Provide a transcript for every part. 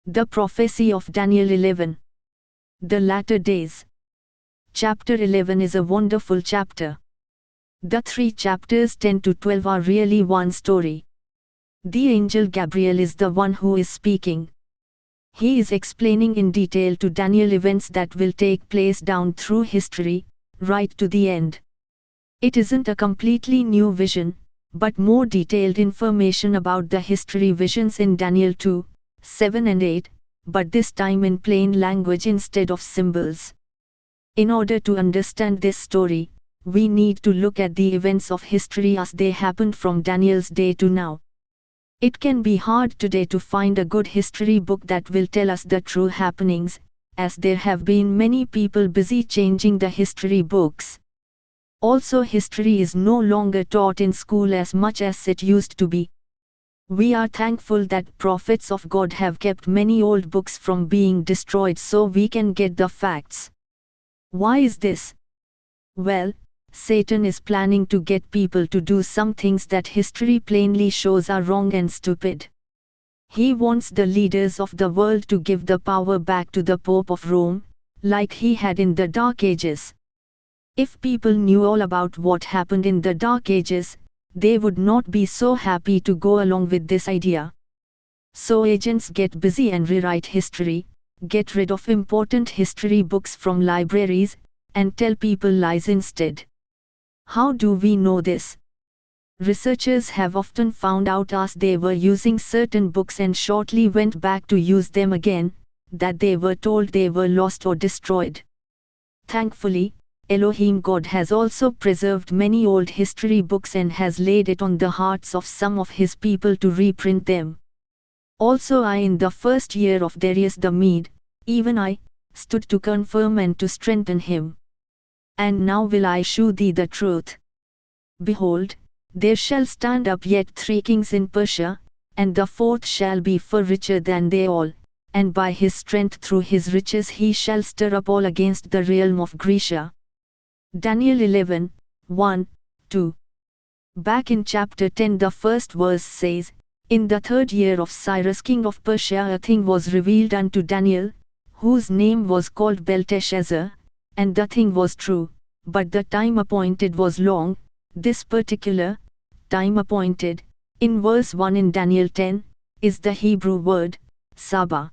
The prophecy of Daniel 11. The latter days. Chapter 11 is a wonderful chapter. The 3 chapters 10 to 12 are really one story. The angel Gabriel is the one who is speaking. He is explaining in detail to Daniel events that will take place down through history, right to the end. It isn't a completely new vision, but more detailed information about the history visions in Daniel 2, 7 and 8, but this time in plain language instead of symbols. In order to understand this story, we need to look at the events of history as they happened from Daniel's day to now. It can be hard today to find a good history book that will tell us the true happenings, as there have been many people busy changing the history books. Also, history is no longer taught in school as much as it used to be. We are thankful that prophets of God have kept many old books from being destroyed so we can get the facts. Why is this? Well, Satan is planning to get people to do some things that history plainly shows are wrong and stupid. He wants the leaders of the world to give the power back to the Pope of Rome, like he had in the Dark Ages. If people knew all about what happened in the Dark Ages, they would not be so happy to go along with this idea. So agents get busy and rewrite history, get rid of important history books from libraries, and tell people lies instead. How do we know this? Researchers have often found out as they were using certain books and shortly went back to use them again, that they were told they were lost or destroyed. Thankfully, Elohim God has also preserved many old history books and has laid it on the hearts of some of his people to reprint them. Also I in the first year of Darius the Mede, even I, stood to confirm and to strengthen him. And now will I shew thee the truth. Behold, there shall stand up yet 3 kings in Persia, and the 4th shall be far richer than they all, and by his strength through his riches he shall stir up all against the realm of Grecia. Daniel 11, 1, 2. Back in chapter 10 the first verse says, In the 3rd year of Cyrus king of Persia a thing was revealed unto Daniel, whose name was called Belteshazzar, and the thing was true, but the time appointed was long. This particular time appointed, in verse 1 in Daniel 10, is the Hebrew word, Sabah.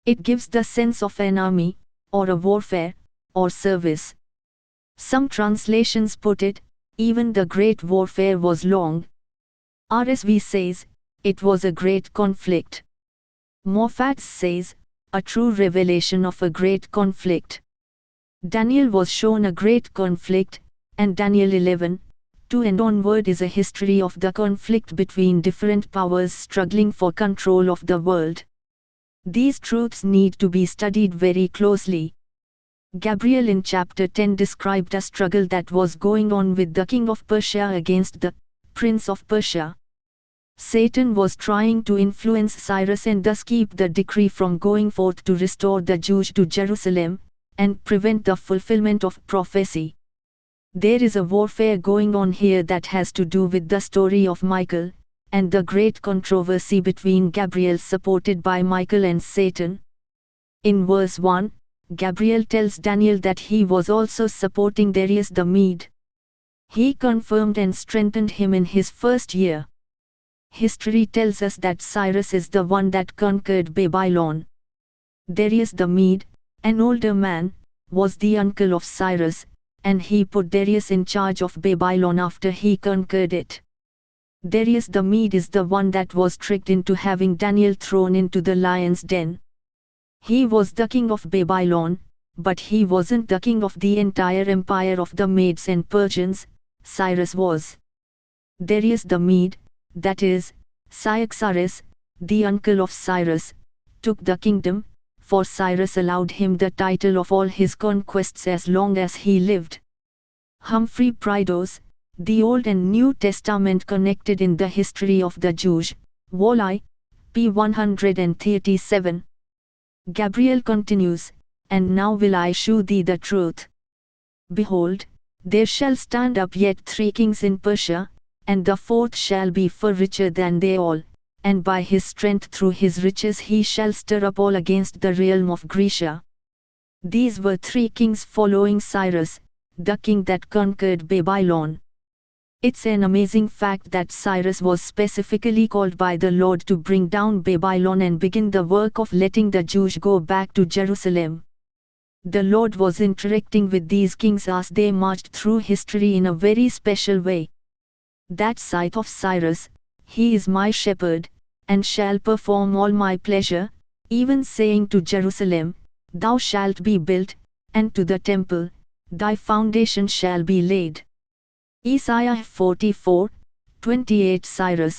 It gives the sense of an army, or a warfare, or service. Some translations put it, even the great warfare was long. RSV says, it was a great conflict. Moffat says, a true revelation of a great conflict. Daniel was shown a great conflict, and Daniel 11, 2 and onward is a history of the conflict between different powers struggling for control of the world. These truths need to be studied very closely. Gabriel in chapter 10 described a struggle that was going on with the king of Persia against the prince of Persia. Satan was trying to influence Cyrus and thus keep the decree from going forth to restore the Jews to Jerusalem, and prevent the fulfillment of prophecy. There is a warfare going on here that has to do with the story of Michael, and the great controversy between Gabriel supported by Michael and Satan. In verse 1, Gabriel tells Daniel that he was also supporting Darius the Mede. He confirmed and strengthened him in his first year. History tells us that Cyrus is the one that conquered Babylon. Darius the Mede, an older man, was the uncle of Cyrus, and he put Darius in charge of Babylon after he conquered it. Darius the Mede is the one that was tricked into having Daniel thrown into the lion's den. He was the king of Babylon, but he wasn't the king of the entire empire of the Medes and Persians. Cyrus was. Darius the Mede, that is, Cyaxares, the uncle of Cyrus, took the kingdom, for Cyrus allowed him the title of all his conquests as long as he lived. Humphrey Prideaux, The Old and New Testament Connected in the History of the Jews, Vol I, p. 137. Gabriel continues, And now will I shew thee the truth. Behold, there shall stand up yet 3 kings in Persia, and the 4th shall be far richer than they all, and by his strength through his riches he shall stir up all against the realm of Grecia. These were 3 kings following Cyrus, the king that conquered Babylon. It's an amazing fact that Cyrus was specifically called by the Lord to bring down Babylon and begin the work of letting the Jews go back to Jerusalem. The Lord was interacting with these kings as they marched through history in a very special way. That sight of Cyrus, "He is my shepherd, and shall perform all my pleasure," even saying to Jerusalem, "Thou shalt be built," and to the temple, "Thy foundation shall be laid." Isaiah 44:28. Cyrus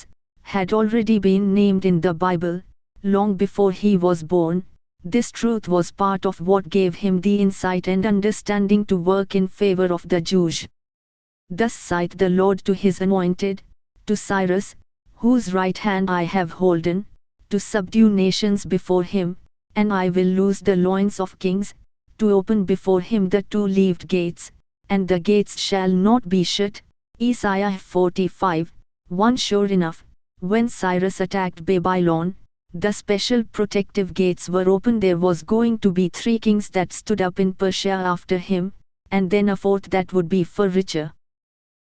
had already been named in the Bible, long before he was born. This truth was part of what gave him the insight and understanding to work in favor of the Jews. "Thus saith the Lord to his anointed, to Cyrus, whose right hand I have holden, to subdue nations before him, and I will loose the loins of kings, to open before him the 2-leaved gates, and the gates shall not be shut." Isaiah 45:1. Sure enough, when Cyrus attacked Babylon, the special protective gates were open. There was going to be 3 kings that stood up in Persia after him, and then a 4th that would be far richer.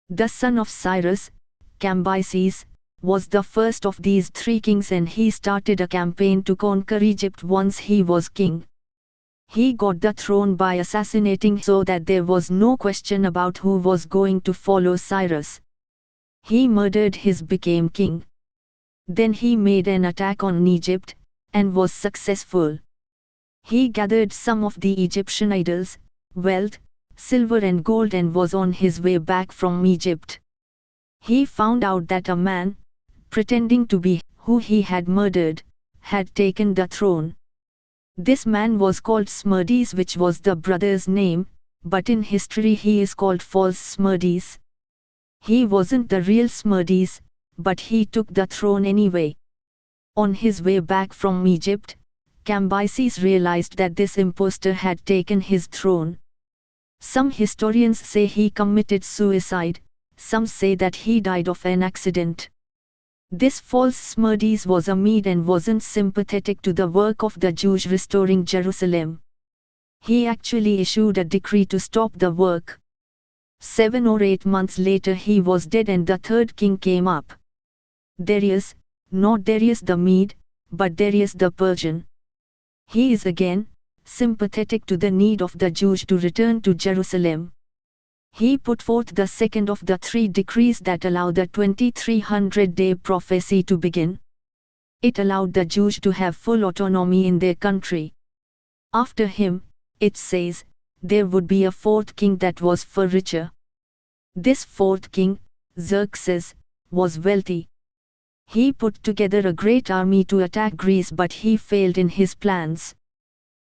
The son of Cyrus, Cambyses, was the first of these 3 kings, and he started a campaign to conquer Egypt once he was king. He got the throne by assassinating, so that there was no question about who was going to follow Cyrus. He murdered his became king. Then he made an attack on Egypt, and was successful. He gathered some of the Egyptian idols, wealth, silver and gold, and was on his way back from Egypt. He found out that a man, pretending to be who he had murdered, had taken the throne. This man was called Smerdis, which was the brother's name, but in history he is called false Smerdis. He wasn't the real Smerdis, but he took the throne anyway. On his way back from Egypt, Cambyses realized that this impostor had taken his throne. Some historians say he committed suicide, some say that he died of an accident. This false Smerdis was a Mede and wasn't sympathetic to the work of the Jews restoring Jerusalem. He actually issued a decree to stop the work. 7 or 8 months later he was dead, and the 3rd king came up. Darius, not Darius the Mede, but Darius the Persian. He is again sympathetic to the need of the Jews to return to Jerusalem. He put forth the 2nd of the 3 decrees that allow the 2300-day prophecy to begin. It allowed the Jews to have full autonomy in their country. After him, it says, there would be a 4th king that was far richer. This 4th king, Xerxes, was wealthy. He put together a great army to attack Greece, but he failed in his plans.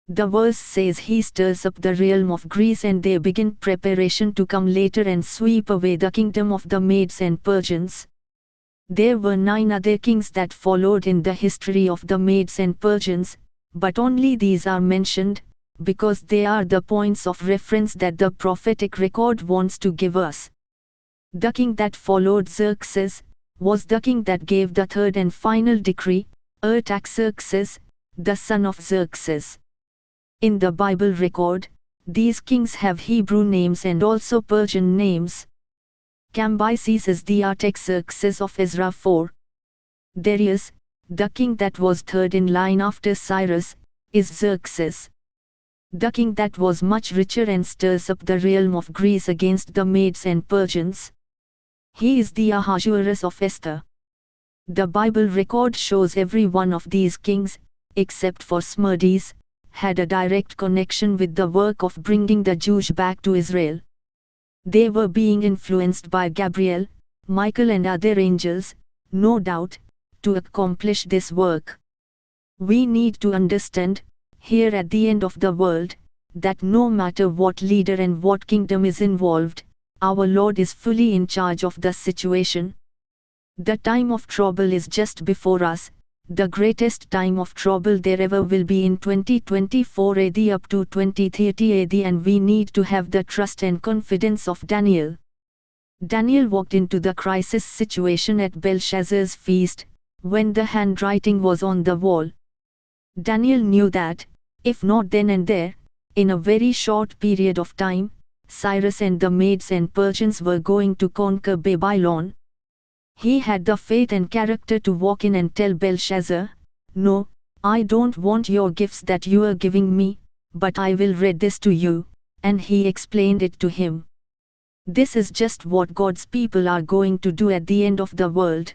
The verse says he stirs up the realm of Greece, and they begin preparation to come later and sweep away the kingdom of the Medes and Persians. There were 9 other kings that followed in the history of the Medes and Persians, but only these are mentioned, because they are the points of reference that the prophetic record wants to give us. The king that followed Xerxes was the king that gave the 3rd and final decree, Artaxerxes, the son of Xerxes. In the Bible record, these kings have Hebrew names and also Persian names. Cambyses is the Artaxerxes of Ezra 4. Darius, the king that was 3rd in line after Cyrus, is Xerxes. The king that was much richer and stirs up the realm of Greece against the Medes and Persians. He is the Ahasuerus of Esther. The Bible record shows every one of these kings, except for Smerdis, had a direct connection with the work of bringing the Jews back to Israel. They were being influenced by Gabriel, Michael and other angels, no doubt, to accomplish this work. We need to understand, here at the end of the world, that no matter what leader and what kingdom is involved, our Lord is fully in charge of the situation. The time of trouble is just before us, the greatest time of trouble there ever will be in 2024 AD up to 2030 AD, and we need to have the trust and confidence of Daniel. Daniel walked into the crisis situation at Belshazzar's feast, when the handwriting was on the wall. Daniel knew that, if not then and there, in a very short period of time, Cyrus and the Medes and Persians were going to conquer Babylon. He had the faith and character to walk in and tell Belshazzar, "No, I don't want your gifts that you are giving me, but I will read this to you," and he explained it to him. This is just what God's people are going to do at the end of the world.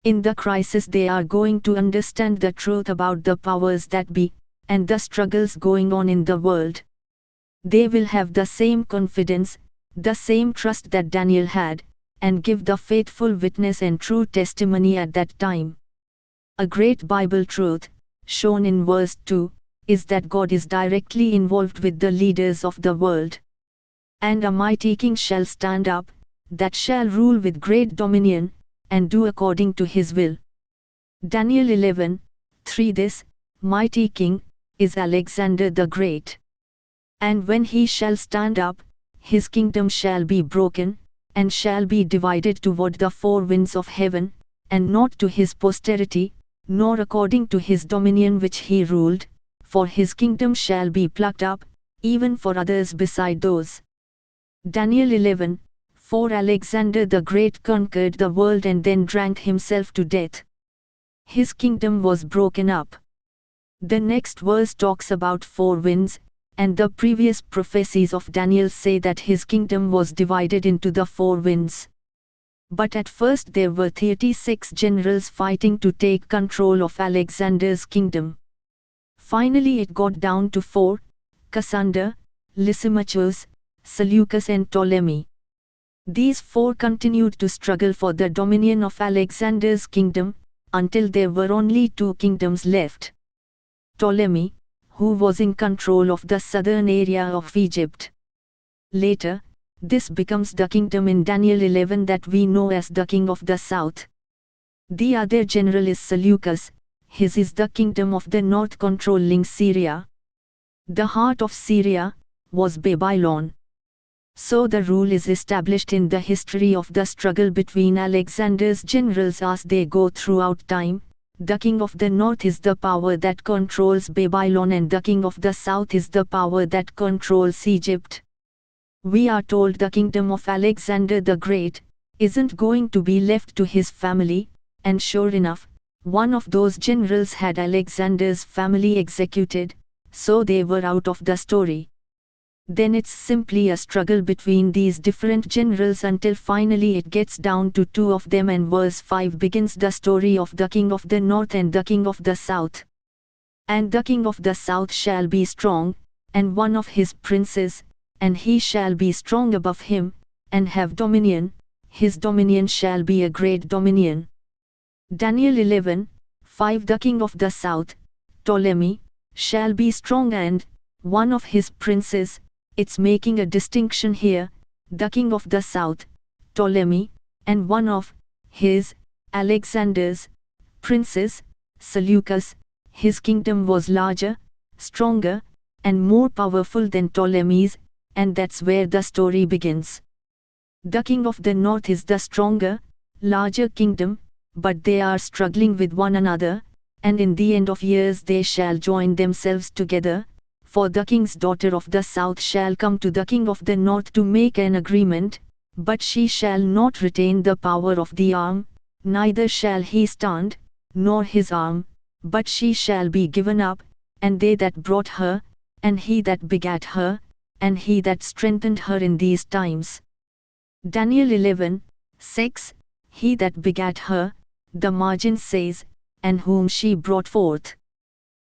In the crisis they are going to understand the truth about the powers that be, and the struggles going on in the world. They will have the same confidence, the same trust that Daniel had, and give the faithful witness and true testimony at that time. A great Bible truth, shown in verse 2, is that God is directly involved with the leaders of the world. And a mighty king shall stand up, that shall rule with great dominion, and do according to his will. Daniel 11:3. This mighty king is Alexander the Great. And when he shall stand up, his kingdom shall be broken, and shall be divided toward the four winds of heaven, and not to his posterity, nor according to his dominion which he ruled, for his kingdom shall be plucked up, even for others beside those. Daniel 11:4. Alexander the Great conquered the world and then drank himself to death. His kingdom was broken up. The next verse talks about four winds, and the previous prophecies of Daniel say that his kingdom was divided into the four winds. But at first there were 36 generals fighting to take control of Alexander's kingdom. Finally it got down to four: Cassander, Lysimachus, Seleucus and Ptolemy. These four continued to struggle for the dominion of Alexander's kingdom, until there were only two kingdoms left. Ptolemy, who was in control of the southern area of Egypt. Later, this becomes the kingdom in Daniel 11 that we know as the king of the south. The other general is Seleucus, his is the kingdom of the north controlling Syria. The heart of Syria was Babylon. So the rule is established in the history of the struggle between Alexander's generals as they go throughout time. The king of the north is the power that controls Babylon and the king of the south is the power that controls Egypt. We are told the kingdom of Alexander the Great isn't going to be left to his family, and sure enough, one of those generals had Alexander's family executed, so they were out of the story. Then it's simply a struggle between these different generals until finally it gets down to two of them, and verse 5 begins the story of the king of the north and the king of the south. And the king of the south shall be strong, and one of his princes, and he shall be strong above him, and have dominion, his dominion shall be a great dominion. Daniel 11:5. The king of the south, Ptolemy, shall be strong and one of his princes. It's making a distinction here, the king of the south, Ptolemy, and one of his, Alexander's, princes, Seleucus. His kingdom was larger, stronger, and more powerful than Ptolemy's, and that's where the story begins. The king of the north is the stronger, larger kingdom, but they are struggling with one another, and in the end of years they shall join themselves together. For the king's daughter of the south shall come to the king of the north to make an agreement, but she shall not retain the power of the arm, neither shall he stand, nor his arm, but she shall be given up, and they that brought her, and he that begat her, and he that strengthened her in these times. Daniel 11:6. He that begat her, the margin says, and whom she brought forth.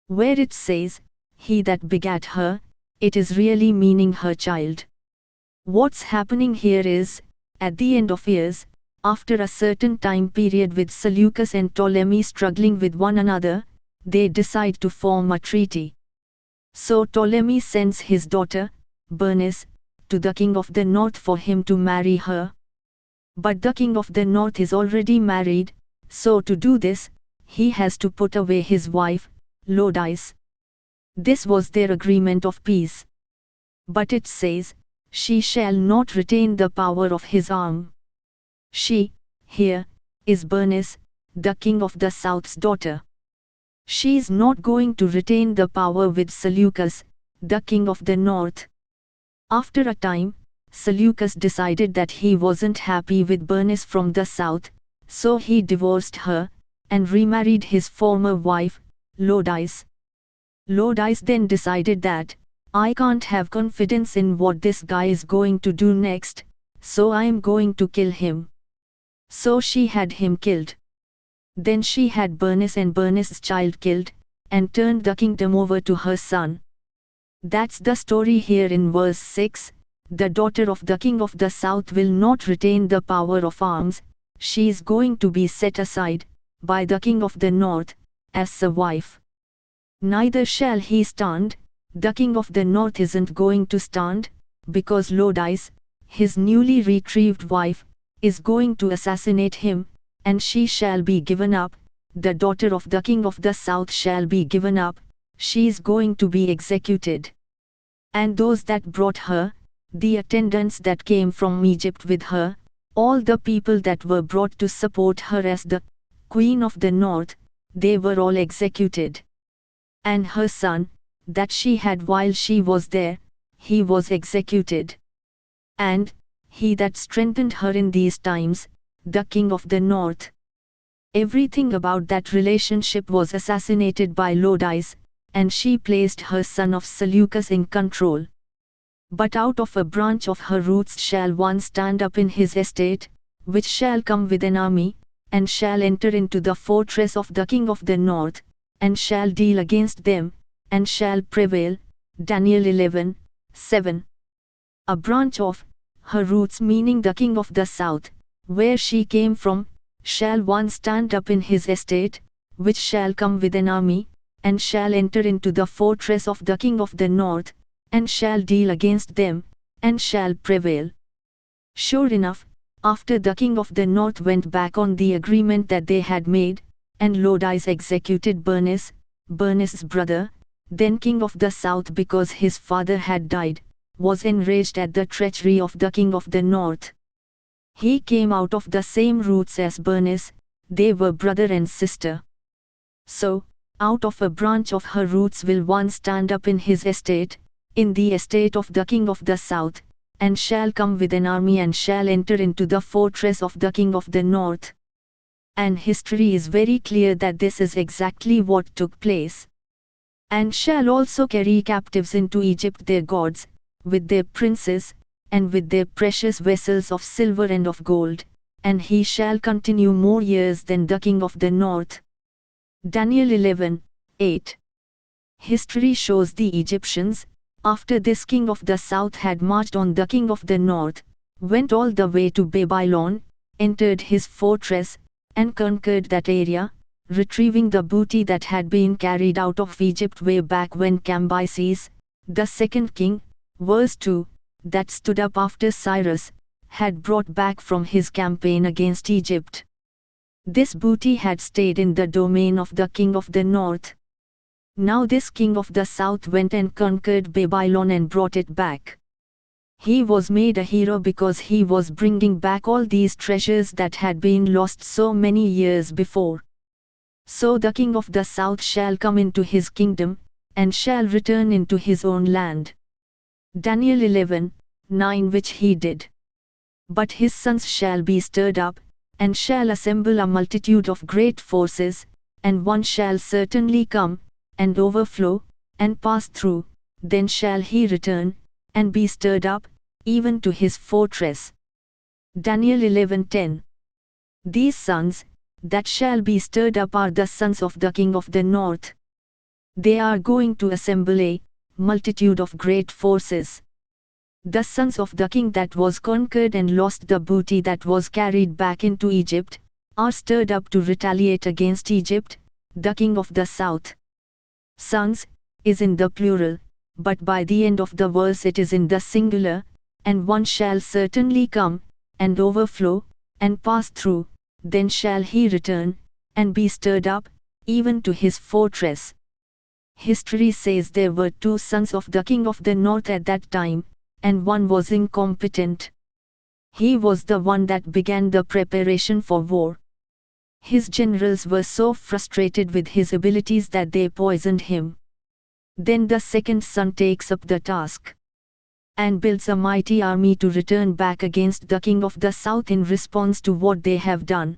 Where it says, he that begat her, it is really meaning her child. What's happening here is, at the end of years, after a certain time period with Seleucus and Ptolemy struggling with one another, they decide to form a treaty. So Ptolemy sends his daughter, Bernice, to the king of the north for him to marry her. But the king of the north is already married, so to do this, he has to put away his wife, Lodice. This was their agreement of peace. But it says, she shall not retain the power of his arm. She, here, is Bernice, the king of the south's daughter. She is not going to retain the power with Seleucus, the king of the north. After a time, Seleucus decided that he wasn't happy with Bernice from the south, so he divorced her, and remarried his former wife, Lodice. Lodice then decided that, I can't have confidence in what this guy is going to do next, so I am going to kill him. So she had him killed. Then she had Bernice and Bernice's child killed, and turned the kingdom over to her son. That's the story here in verse 6. The daughter of the king of the south will not retain the power of arms, she is going to be set aside, by the king of the north, as a wife. Neither shall he stand, the king of the north isn't going to stand, because Lodice, his newly retrieved wife, is going to assassinate him, and she shall be given up, the daughter of the king of the south shall be given up, she is going to be executed. And those that brought her, the attendants that came from Egypt with her, all the people that were brought to support her as the queen of the north, they were all executed. And her son, that she had while she was there, he was executed. And he that strengthened her in these times, the king of the north. Everything about that relationship was assassinated by Lodice, and she placed her son of Seleucus in control. But out of a branch of her roots shall one stand up in his estate, which shall come with an army, and shall enter into the fortress of the king of the north, and shall deal against them, and shall prevail. Daniel 11:7. A branch of her roots, meaning the king of the south, where she came from, shall one stand up in his estate, which shall come with an army, and shall enter into the fortress of the king of the north, and shall deal against them, and shall prevail. Sure enough, after the king of the north went back on the agreement that they had made, and Lodice executed Bernice, Bernice's brother, then king of the south, because his father had died, was enraged at the treachery of the king of the north. He came out of the same roots as Bernice, they were brother and sister. So, out of a branch of her roots will one stand up in his estate, in the estate of the king of the south, and shall come with an army and shall enter into the fortress of the king of the north. And history is very clear that this is exactly what took place. And shall also carry captives into Egypt their gods, with their princes, and with their precious vessels of silver and of gold, and he shall continue more years than the king of the north. Daniel 11:8. History shows the Egyptians, after this king of the south had marched on the king of the north, went all the way to Babylon, entered his fortress, and conquered that area, retrieving the booty that had been carried out of Egypt way back when Cambyses, the second king, verse 2, that stood up after Cyrus, had brought back from his campaign against Egypt. This booty had stayed in the domain of the king of the north. Now this king of the south went and conquered Babylon and brought it back. He was made a hero because he was bringing back all these treasures that had been lost so many years before. So the king of the south shall come into his kingdom, and shall return into his own land. Daniel 11:9, which he did. But his sons shall be stirred up, and shall assemble a multitude of great forces, and one shall certainly come, and overflow, and pass through, then shall he return, and be stirred up, even to his fortress. Daniel 11:10. These sons, that shall be stirred up are the sons of the king of the north. They are going to assemble a multitude of great forces. The sons of the king that was conquered and lost the booty that was carried back into Egypt, are stirred up to retaliate against Egypt, the king of the south. Sons is in the plural, but by the end of the verse it is in the singular, and one shall certainly come, and overflow, and pass through, then shall he return, and be stirred up, even to his fortress. History says there were two sons of the king of the north at that time, and one was incompetent. He was the one that began the preparation for war. His generals were so frustrated with his abilities that they poisoned him. Then the second son takes up the task and builds a mighty army to return back against the king of the south in response to what they have done.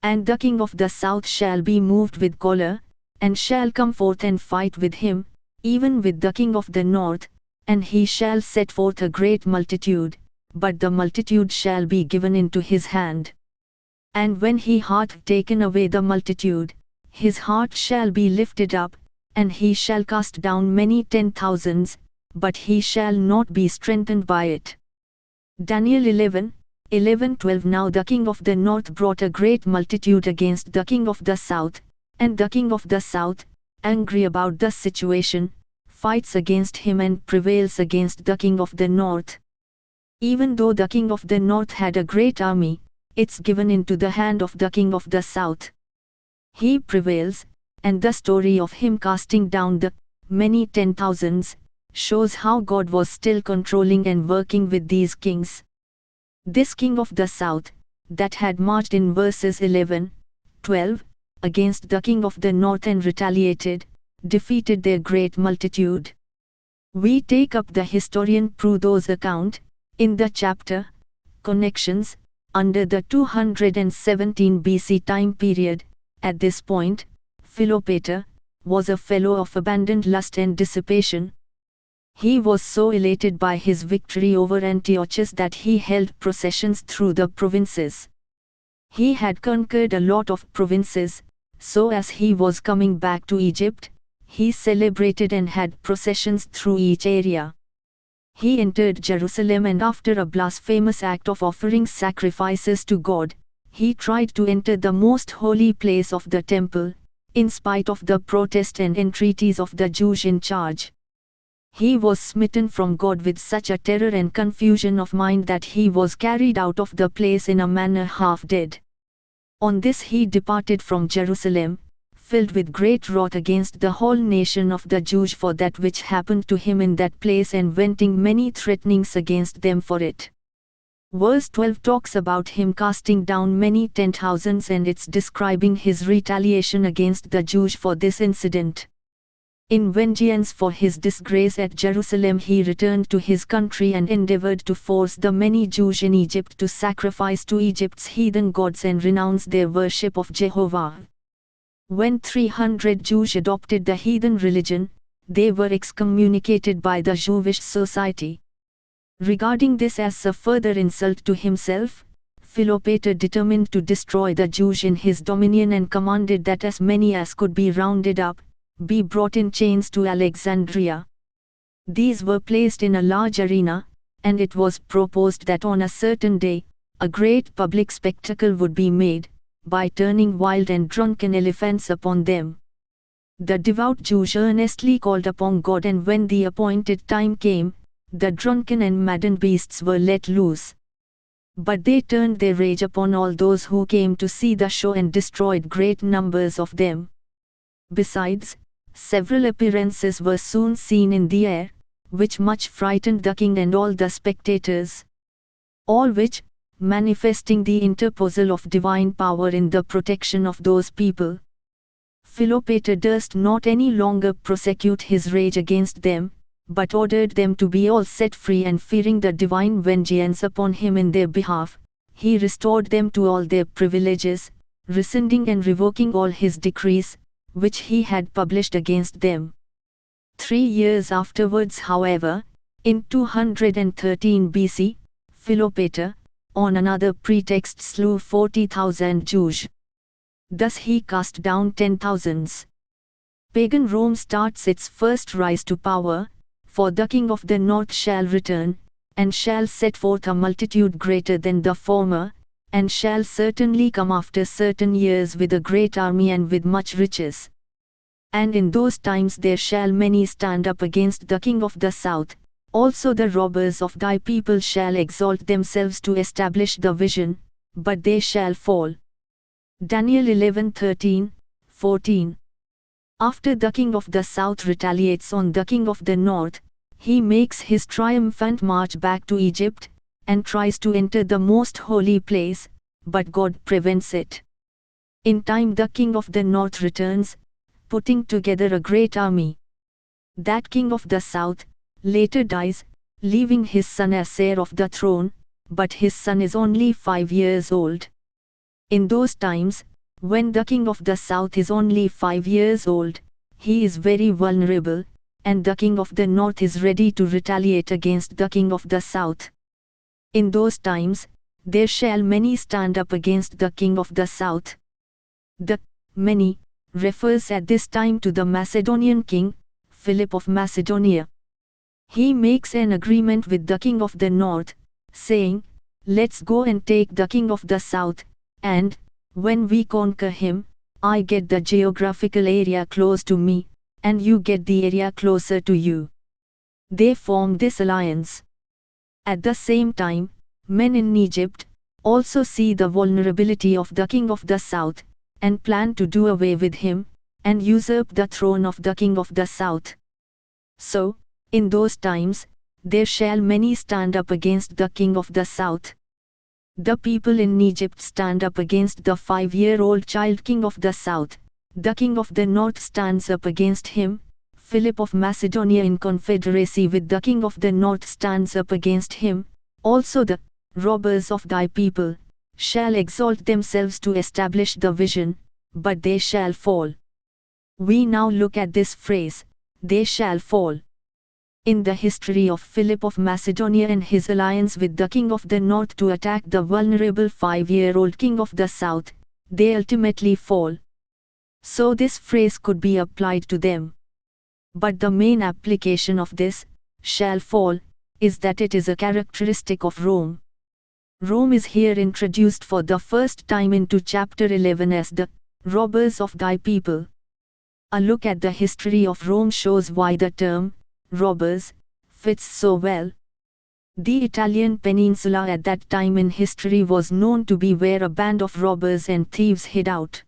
And the king of the south shall be moved with choler, and shall come forth and fight with him, even with the king of the north, and he shall set forth a great multitude, but the multitude shall be given into his hand. And when he hath taken away the multitude, his heart shall be lifted up, and he shall cast down many 10,000s, but he shall not be strengthened by it. Daniel 11:11-12. Now the king of the north brought a great multitude against the king of the south, and the king of the south, angry about the situation, fights against him and prevails against the king of the north. Even though the king of the north had a great army, it's given into the hand of the king of the south. He prevails, and the story of him casting down the many 10,000s shows how God was still controlling and working with these kings. This king of the south, that had marched in verses 11-12, against the king of the north and retaliated, defeated their great multitude. We take up the historian Prudhow's account, in the chapter, Connections, under the 217 BC time period. At this point, Philopator was a fellow of abandoned lust and dissipation. He was so elated by his victory over Antiochus that he held processions through the provinces. He had conquered a lot of provinces, so as he was coming back to Egypt, he celebrated and had processions through each area. He entered Jerusalem, and after a blasphemous act of offering sacrifices to God, he tried to enter the most holy place of the temple, in spite of the protest and entreaties of the Jews in charge. He was smitten from God with such a terror and confusion of mind that he was carried out of the place in a manner half dead. On this he departed from Jerusalem, filled with great wrath against the whole nation of the Jews for that which happened to him in that place, and venting many threatenings against them for it. Verse 12 talks about him casting down many 10,000s, and it's describing his retaliation against the Jews for this incident. In vengeance for his disgrace at Jerusalem, he returned to his country and endeavored to force the many Jews in Egypt to sacrifice to Egypt's heathen gods and renounce their worship of Jehovah. When 300 Jews adopted the heathen religion, they were excommunicated by the Jewish society. Regarding this as a further insult to himself, Philopator determined to destroy the Jews in his dominion and commanded that as many as could be rounded up, be brought in chains to Alexandria. These were placed in a large arena, and it was proposed that on a certain day, a great public spectacle would be made, by turning wild and drunken elephants upon them. The devout Jews earnestly called upon God, and when the appointed time came, the drunken and maddened beasts were let loose. But they turned their rage upon all those who came to see the show and destroyed great numbers of them. Besides, several appearances were soon seen in the air, which much frightened the king and all the spectators. All which, manifesting the interposal of divine power in the protection of those people, Philopator durst not any longer prosecute his rage against them, but ordered them to be all set free, and fearing the divine vengeance upon him in their behalf, he restored them to all their privileges, rescinding and revoking all his decrees, which he had published against them. 3 years afterwards, however, in 213 BC, Philopator, on another pretext, slew 40,000 Jews. Thus he cast down 10,000s. Pagan Rome starts its first rise to power, for the king of the north shall return, and shall set forth a multitude greater than the former, and shall certainly come after certain years with a great army and with much riches. And in those times there shall many stand up against the king of the south, also the robbers of thy people shall exalt themselves to establish the vision, but they shall fall. Daniel 11:13-14. After the king of the south retaliates on the king of the north, he makes his triumphant march back to Egypt, and tries to enter the most holy place, but God prevents it. In time the king of the north returns, putting together a great army. That king of the south later dies, leaving his son as heir of the throne, but his son is only 5 years old. In those times, when the king of the south is only 5 years old, he is very vulnerable, and the king of the north is ready to retaliate against the king of the south. In those times, there shall many stand up against the king of the south. The many refers at this time to the Macedonian king, Philip of Macedonia. He makes an agreement with the king of the north, saying, "Let's go and take the king of the south, and, when we conquer him, I get the geographical area close to me, and you get the area closer to you." They form this alliance. At the same time, men in Egypt also see the vulnerability of the king of the south, and plan to do away with him, and usurp the throne of the king of the south. So, in those times, there shall many stand up against the king of the south. The people in Egypt stand up against the 5-year-old child king of the south. The king of the north stands up against him. Philip of Macedonia in confederacy with the king of the north stands up against him. Also the robbers of thy people shall exalt themselves to establish the vision, but they shall fall. We now look at this phrase, they shall fall. In the history of Philip of Macedonia and his alliance with the king of the north to attack the vulnerable 5-year-old king of the south, they ultimately fall. So this phrase could be applied to them. But the main application of this, shall fall, is that it is a characteristic of Rome. Rome is here introduced for the first time into chapter 11 as the robbers of thy people. A look at the history of Rome shows why the term robbers fits so well. The Italian peninsula at that time in history was known to be where a band of robbers and thieves hid out.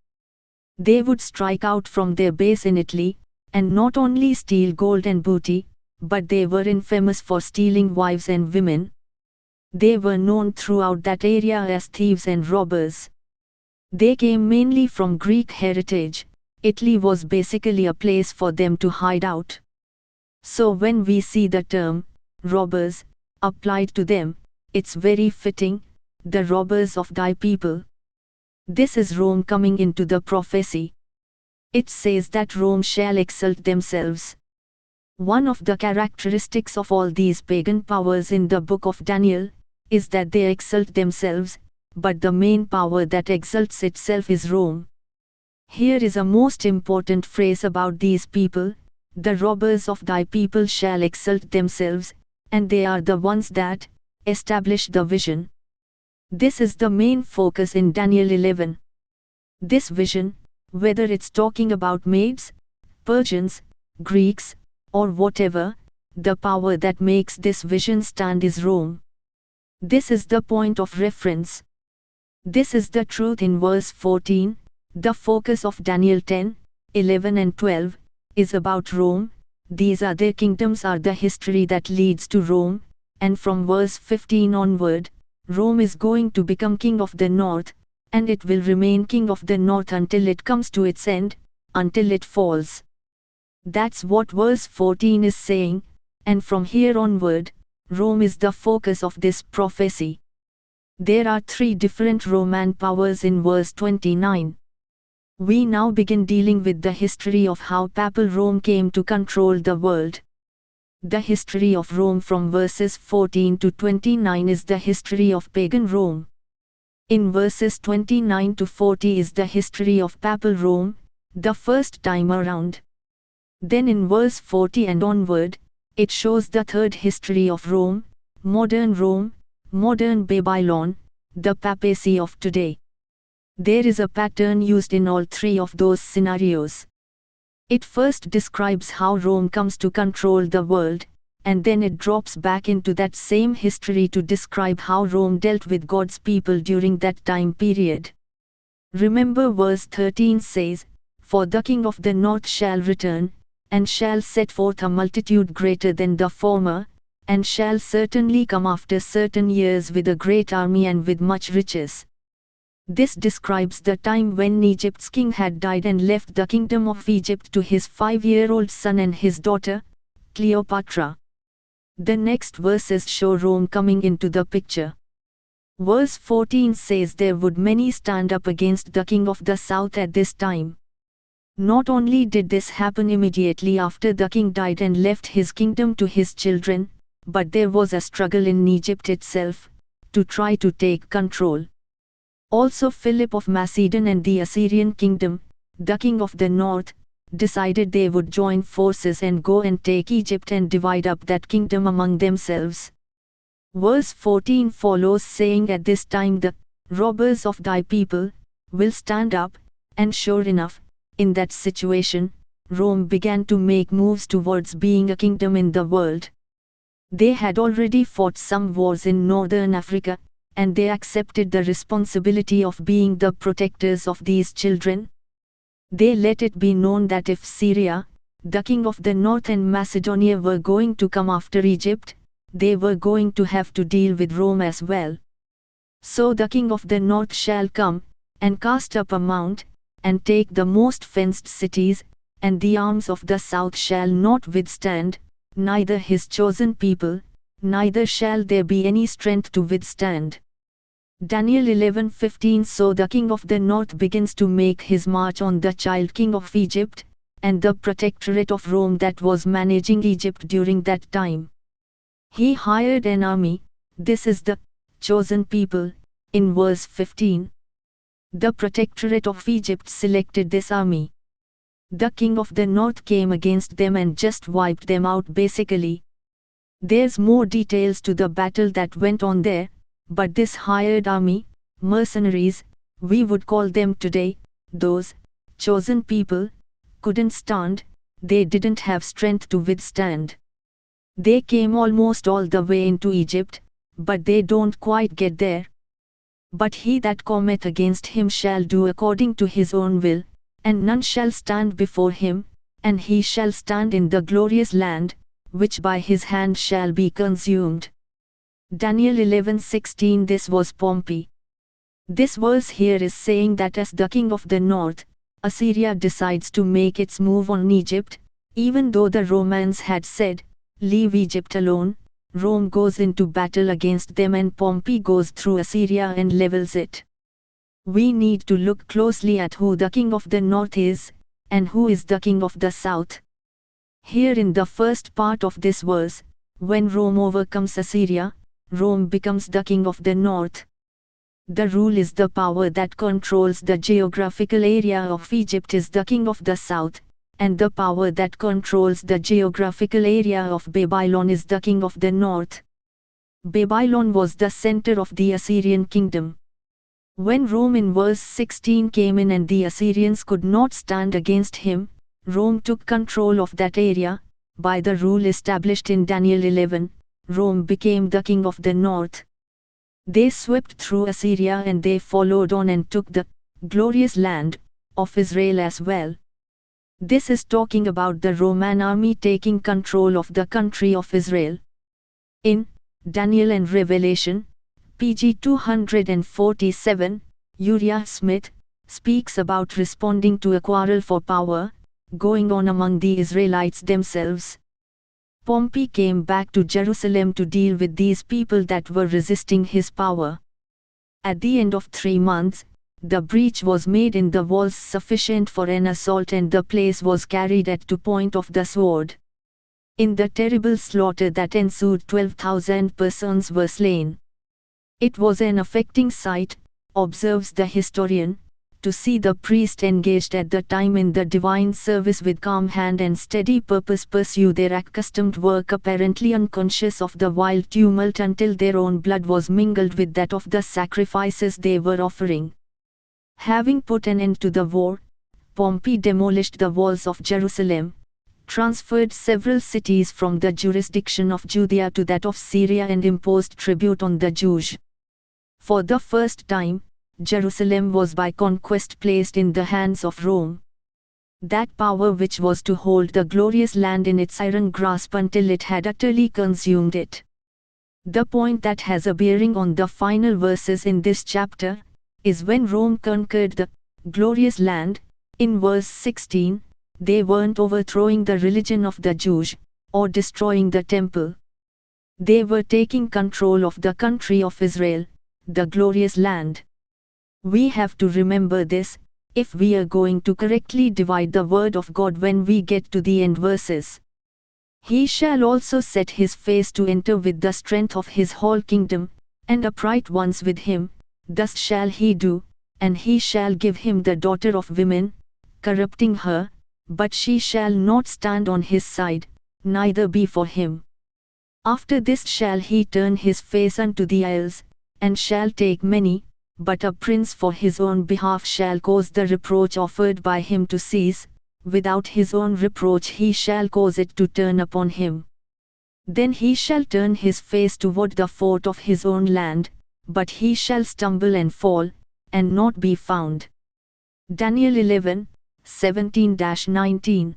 They would strike out from their base in Italy, and not only steal gold and booty, but they were infamous for stealing wives and women. They were known throughout that area as thieves and robbers. They came mainly from Greek heritage. Italy was basically a place for them to hide out. So when we see the term robbers applied to them, it's very fitting, the robbers of thy people. This is Rome coming into the prophecy. It says that Rome shall exalt themselves. One of the characteristics of all these pagan powers in the book of Daniel is that they exalt themselves, but the main power that exalts itself is Rome. Here is a most important phrase about these people: the robbers of thy people shall exalt themselves, and they are the ones that establish the vision. This is the main focus in Daniel 11. This vision, whether it's talking about Medes, Persians, Greeks, or whatever, the power that makes this vision stand is Rome. This is the point of reference. This is the truth in verse 14. The focus of Daniel 10, 11 and 12 is about Rome. These other kingdoms are the history that leads to Rome, and from verse 15 onward, Rome is going to become king of the north, and it will remain king of the north until it comes to its end, until it falls. That's what verse 14 is saying, and from here onward, Rome is the focus of this prophecy. There are 3 different Roman powers in verse 29. We now begin dealing with the history of how Papal Rome came to control the world. The history of Rome from verses 14 to 29 is the history of pagan Rome. In verses 29 to 40 is the history of Papal Rome, the first time around. Then in verse 40 and onward, it shows the third history of Rome, modern Babylon, the papacy of today. There is a pattern used in all 3 of those scenarios. It first describes how Rome comes to control the world, and then it drops back into that same history to describe how Rome dealt with God's people during that time period. Remember verse 13 says, "For the king of the north shall return, and shall set forth a multitude greater than the former, and shall certainly come after certain years with a great army and with much riches." This describes the time when Egypt's king had died and left the kingdom of Egypt to his 5-year-old son and his daughter, Cleopatra. The next verses show Rome coming into the picture. Verse 14 says there would many stand up against the king of the south at this time. Not only did this happen immediately after the king died and left his kingdom to his children, but there was a struggle in Egypt itself, to try to take control. Also Philip of Macedon and the Assyrian kingdom, the king of the north, decided they would join forces and go and take Egypt and divide up that kingdom among themselves. Verse 14 follows saying, at this time the robbers of thy people will stand up, and sure enough, in that situation, Rome began to make moves towards being a kingdom in the world. They had already fought some wars in northern Africa, and they accepted the responsibility of being the protectors of these children. They let it be known that if Syria, the king of the north, and Macedonia were going to come after Egypt, they were going to have to deal with Rome as well. So the king of the north shall come, and cast up a mount, and take the most fenced cities, and the arms of the south shall not withstand, neither his chosen people, neither shall there be any strength to withstand. Daniel 11:15. So the king of the north begins to make his march on the child king of Egypt, and the protectorate of Rome that was managing Egypt during that time. He hired an army, this is the chosen people, in verse 15. The protectorate of Egypt selected this army. The king of the north came against them and just wiped them out basically. There's more details to the battle that went on there, but this hired army, mercenaries, we would call them today, those chosen people, couldn't stand, they didn't have strength to withstand. They came almost all the way into Egypt, but they don't quite get there. But he that cometh against him shall do according to his own will, and none shall stand before him, and he shall stand in the glorious land, which by his hand shall be consumed. Daniel 11:16. This was Pompey. This verse here is saying that as the king of the north, Assyria decides to make its move on Egypt, even though the Romans had said, leave Egypt alone, Rome goes into battle against them and Pompey goes through Assyria and levels it. We need to look closely at who the king of the north is, and who is the king of the south. Here in the first part of this verse, when Rome overcomes Assyria, Rome becomes the king of the north. The rule is the power that controls the geographical area of Egypt is the king of the south, and the power that controls the geographical area of Babylon is the king of the north. Babylon was the center of the Assyrian kingdom. When Rome in verse 16 came in and the Assyrians could not stand against him, Rome took control of that area. By the rule established in Daniel 11, Rome became the king of the north. They swept through Assyria and they followed on and took the glorious land of Israel as well. This is talking about the Roman army taking control of the country of Israel. In Daniel and Revelation, pg 247, Uriah Smith speaks about responding to a quarrel for power, going on among the Israelites themselves. Pompey came back to Jerusalem to deal with these people that were resisting his power. At the end of 3 months, the breach was made in the walls sufficient for an assault and the place was carried at to point of the sword. In the terrible slaughter that ensued 12,000 persons were slain. It was an affecting sight, observes the historian, to see the priest engaged at the time in the divine service with calm hand and steady purpose pursue their accustomed work apparently unconscious of the wild tumult until their own blood was mingled with that of the sacrifices they were offering. Having put an end to the war, Pompey demolished the walls of Jerusalem, transferred several cities from the jurisdiction of Judea to that of Syria and imposed tribute on the Jews. For the first time, Jerusalem was by conquest placed in the hands of Rome. That power which was to hold the glorious land in its iron grasp until it had utterly consumed it. The point that has a bearing on the final verses in this chapter is when Rome conquered the glorious land. In verse 16, they weren't overthrowing the religion of the Jews, or destroying the temple. They were taking control of the country of Israel, the glorious land. We have to remember this, if we are going to correctly divide the word of God when we get to the end verses. He shall also set his face to enter with the strength of his whole kingdom, and upright ones with him, thus shall he do, and he shall give him the daughter of women, corrupting her, but she shall not stand on his side, neither be for him. After this shall he turn his face unto the isles, and shall take many, but a prince for his own behalf shall cause the reproach offered by him to cease, without his own reproach he shall cause it to turn upon him. Then he shall turn his face toward the fort of his own land, but he shall stumble and fall, and not be found. Daniel 11, 17-19.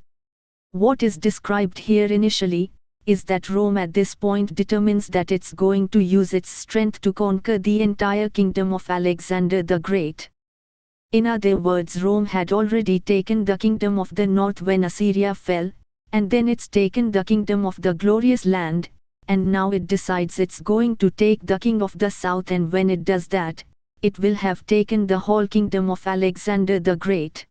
What is described here initially, is that Rome at this point determines that it's going to use its strength to conquer the entire kingdom of Alexander the Great. In other words, Rome had already taken the kingdom of the north when Assyria fell, and then it's taken the kingdom of the glorious land, and now it decides it's going to take the king of the south, and when it does that, it will have taken the whole kingdom of Alexander the Great.